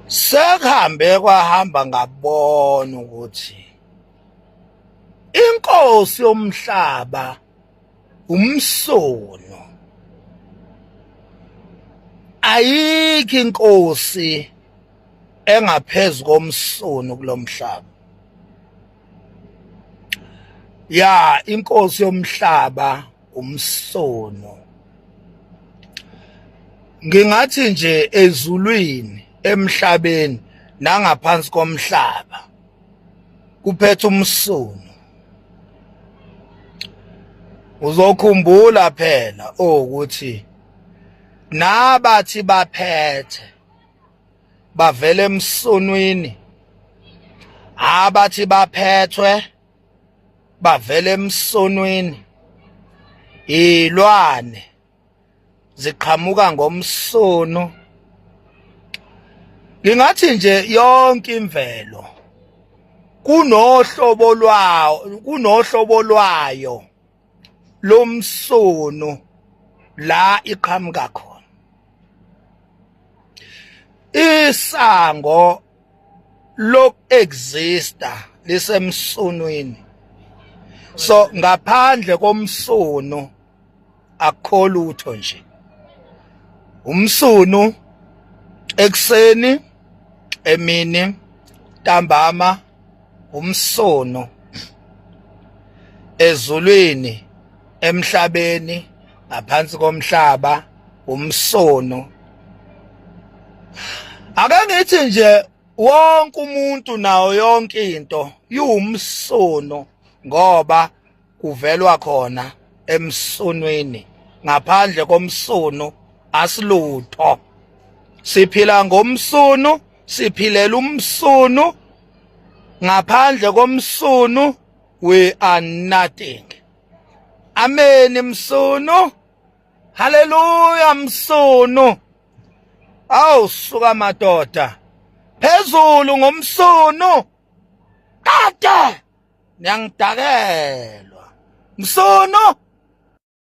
Sekuhambe kwahamba ngabona ukuthi inkosi yomhlaba umsono. Ayikho inkosi engaphezulu komsono kulomhlaba. Ya, inkosi yomhlaba umsono. Ngingathi nje ezulwini, emhlabeni nangaphansi komhlaba kuphethe umsono. Uzokhumbula phela ukuthi nabathi baphethe bavela emsonweni, abathi baphethwe bavela emsonweni, ilwane ziqhamuka ngomsono. Ngingathi nje yonke imvelo kunohlobo lwayo lomsono la iqhamuka khona. Isango lokuexista lisemsonweni. So ngaphandle komsono akukho lutho nje. Umsono ekseni, emini, ntambama, umsono ezulwini, emhlabeni, ngaphansi komhlaba, umsono. Ake ngithi nje wonke umuntu nawo yonke into iwumsono ngoba kuvelwa khona emsonweni. Ngaphandle komsono asilutho. Siphila ngomsono, siphilela umsono. Ngaphandle komsono we are nothing. Amen msono. Hallelujah msono. Awu suka madoda. Phezulu ngomsono. Tata. Ngiyangidakelwa. Msono.